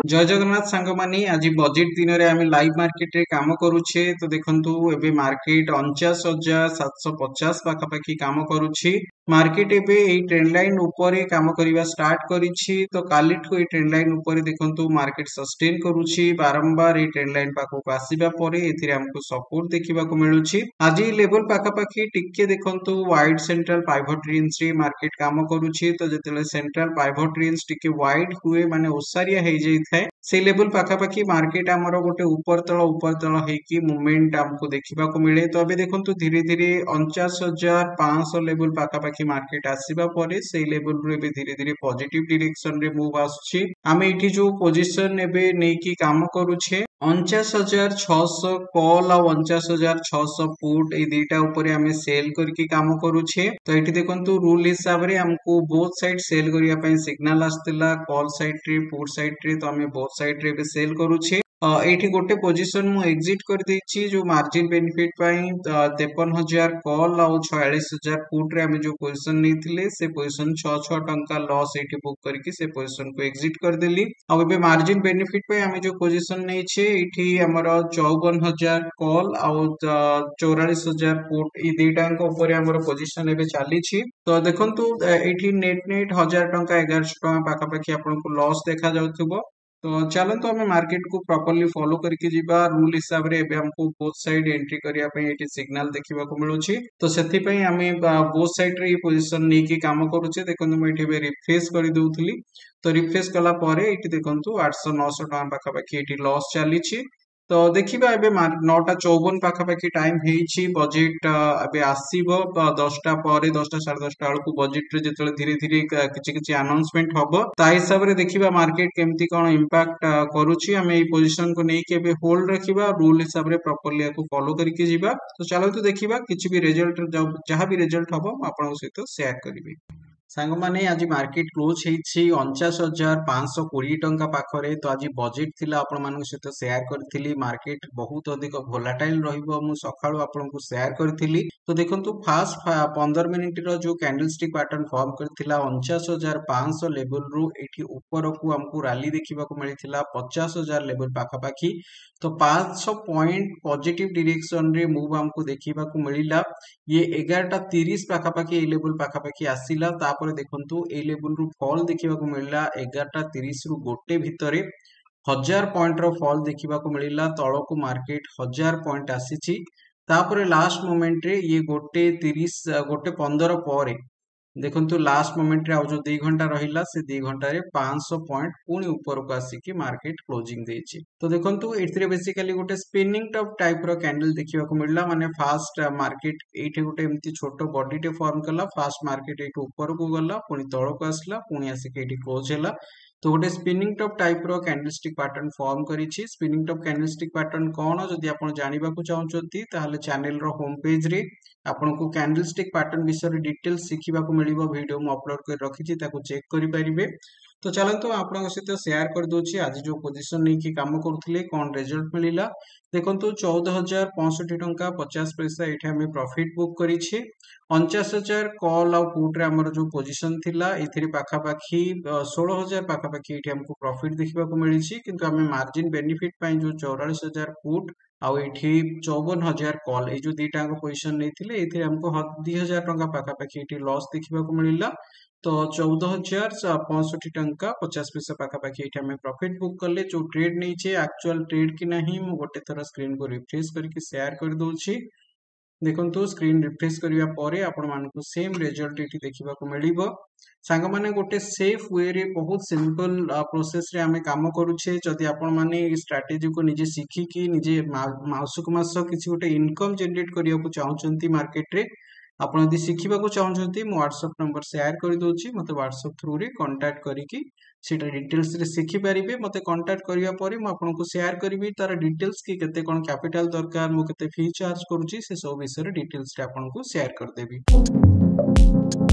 जय जगन्नाथ सांग मानी आज बजेट दिन में आम लाइव मार्केट रे काम करुचे तो देखंतु एबे मार्केट 49,750 पाखापाखी काम करुची। मार्केट एबे एई ट्रेंड लाइन ऊपर काम करबा स्टार्ट करिछि तो कालीठु एई ट्रेंड लाइन ऊपर देखंतु मार्केट सस्टेन करुची। बारंबार एई ट्रेंड लाइन पाखक आसीबा परे एथिरे हमको सपोर्ट देखिबा को मिलुची। आज एई लेवल पाखापाखी टिके देखंतु वाइड सेंट्रल पाइवट रेंज रे मार्केट काम करुची तो जेतेले सेंट्रल पाइवट रेंज टिके वाइड हुए माने ओसारिया हे जाई थाए से लेवल पाखापाखी मार्केट आमर गोटे ऊपर तल हेकी मूवमेंट हमको देखा मिले। तो अबे देखंतु धीरे धीरे 49,500 लेवल पाखापाखी मार्केट आसीबा परे से लेवल रे बे धीरे धीरे पॉजिटिव डायरेक्शन रे मूव आसुची। आमे एठी जो पोजीशन एबे नेकी काम करूछे 49,600 कॉल और 49,600 पुट ए दुटा ऊपर आमे सेल करके काम करूछे। तो एठी देखंतु रूल हिसाब रे हमको बोथ साइड सेल करिया पई सिग्नल आस्तिला कॉल साइड रे पुट साइड रे तो आमे बोथ साइड रे बे सेल करूछे। एठी गोटे पोजीशन मु एग्जिट कर देछि जो मार्जिन बेनिफिट पई 53,000 कॉल और 46,000 पुट रे आमे जो पोजीशन नेथिले से पोजीशन 6 टंका लॉस एठी बुक करके से पोजीशन को एग्जिट कर देली। अब एबे मार्जिन बेनिफिट पे आमे जो पोजीशन नेछे एठी हमर 54,000 कॉल और 44,000 पुट ई दुटांक ऊपर हमर पोजीशन एबे चाली छी। तो देखंतु एठी नेट 1000 टंका 1100 टंका पाखापाखी आपन को लॉस देखा जाउथबो। तो चलतो हमें मार्केट को प्रॉपर्ली फॉलो करके जीवा रूल हिसाब रे एबे हमको बोथ साइड एंट्री करिया पई एटी सिग्नल देखिबा को मिलुची। तो सेति पई हमें बोथ साइड रे पोजीशन नै की काम करूचे। देखंतु मैं एठी बे रिफ्रेश करि दउथली तो रिफ्रेश कला परे एठी देखंतु 800 900 टका पाखापाखी एठी लॉस चाली छी। तो देखिबा एबे 9:54 पाखापाखी टाइम हेछि बजेट एबे आसीबो 10टा परे 10टा 10:30 बेलकु बजेट रे जेतले धीरे धीरे किछि किछि अनाउंसमेंट हबो ता हिसाब रे देखिबा मार्केट केमती कोन इंपैक्ट करूछि। हमें एई पोजीशन को नै के एबे होल्ड रखिबा रूल हिसाब रे प्रॉपर्ली याको फॉलो करके जीवा। तो चलतु देखिबा किछि भी रिजल्ट जहां भी रिजल्ट हबो म आपन सहित शेयर करबी। सांग माने आज मार्केट क्लोज हेछि 49,520 टंका पाखरे। तो आज बजेट थिला आपण मानक सहित शेयर करथिली। मार्केट बहुत अधिक वोलेटाइल रहिबो मु सखाळु आपण को शेयर करथिली। तो देखंतु फास्ट 15 मिनिट रो जो कैंडलस्टिक पैटर्न फॉर्म करथिला 49,500 लेवल रु एठी ऊपर को हमको रैली देखिबा को मिलिथिला 50,000 लेवल पाखापाखी। तो 500 पॉइंट पॉजिटिव डायरेक्शन रे मूव हमको देखिबा को मिलिला। ये 11:30 पाखापाखी ए लेवल पाखापाखी आसीला तापर देखंतु ए लेवल रु फॉल देखिबा को मिलिला 11:30 रु गोटे भितरे 1000 पॉइंट रो फॉल देखिबा को मिलिला। तळको मार्केट 1000 पॉइंट आसीची तापर लास्ट मोमेंट रे ये गोटे 30 गोटे 15 परे देखंतु लास्ट मोमेंट रे आ जो 2 घंटा रहिला से 2 घंटा रे 500 पॉइंट पुनी ऊपर को आसी मार्केट क्लोजिंग देछि। तो देखंतु एथिरे बेसिकली गोटे स्पिनिंग टॉप टाइप रो कैंडल देखिबा को मिलला माने फास्ट मार्केट एठी गोटे एम्ति छोटो बॉडी टे फॉर्म कला फास्ट मार्केट एठी ऊपर को गला पुनी तळ को आसला पुनी आसी के एठी क्लोज हैला। तो गोटे स्पिनिंग टॉप टाइप रो कैंडलस्टिक पैटर्न फॉर्म करिछि। स्पिनिंग टॉप कैंडलस्टिक पैटर्न कोन जदि आपण जानिबा को चाहउछथि ताहाले चैनल रो होम पेज रे आपण को कैंडलस्टिक पैटर्न विषय रे डिटेल्स सिखिबा को मिलिबो। वीडियो मु अपलोड कर रखिछि ताको चेक करि परिबे। तो चलंतु आपण सहित शेयर कर दोछि आज जो पोजीशन नै कि काम करथिले कोन रिजल्ट मिलिला। देखंतु 14,065 टंका 50 पैसा एठी हमें प्रॉफिट बुक करिछि। 49,000 कॉल और पुट रे हमर जो पोजीशन थिला एथिरे पाखापाखी 16,000 पाखापाखी एठी हमको प्रॉफिट देखिबा को मिलिछि। किंतु हमें मार्जिन बेनिफिट पई जो 44,000 पुट आउ एठी 54,000 कॉल ए जो दुटा पोजीशन नेथिले एथिरे हमको 2,000 टंका पाखापाखी एठी लॉस देखिबा को मिलिला। तो 14,065 टंका 50 पैसा पाखापाखी एठी हमें प्रॉफिट बुक करले। जो ट्रेड नीचे एक्चुअल ट्रेड की नहीं मु गोटे थरा स्क्रीन को रिफ्रेश करके शेयर कर दोछि। देखंतु स्क्रीन रिफ्रेश करिया परे आपण मानकु सेम रिजल्ट एठी देखिबा को मिलिबो। सांग माने गोटे सेफ वे रे बहुत सिंपल प्रोसेस रे हमें काम करूछे। जदि आपण माने ई स्ट्रेटजी को निजे सिखी कि निजे मासुक मास किछि गोटे इनकम जनरेट करिया को चाहउचंती मार्केट रे आपण यदि सिखिबा को चाहउचंती मो WhatsApp नंबर शेयर कर दोछि। मते WhatsApp थ्रू रे कांटेक्ट करिकि सेटा डिटेल्स रे सिखि परिबे। मते कांटेक्ट करिया परे मो आपन को शेयर करबी तार डिटेल्स कि केते कोन कैपिटल दरकार मो केते फी चार्ज करूछि से सब विषय रे डिटेल्स रे आपन को शेयर कर देबी।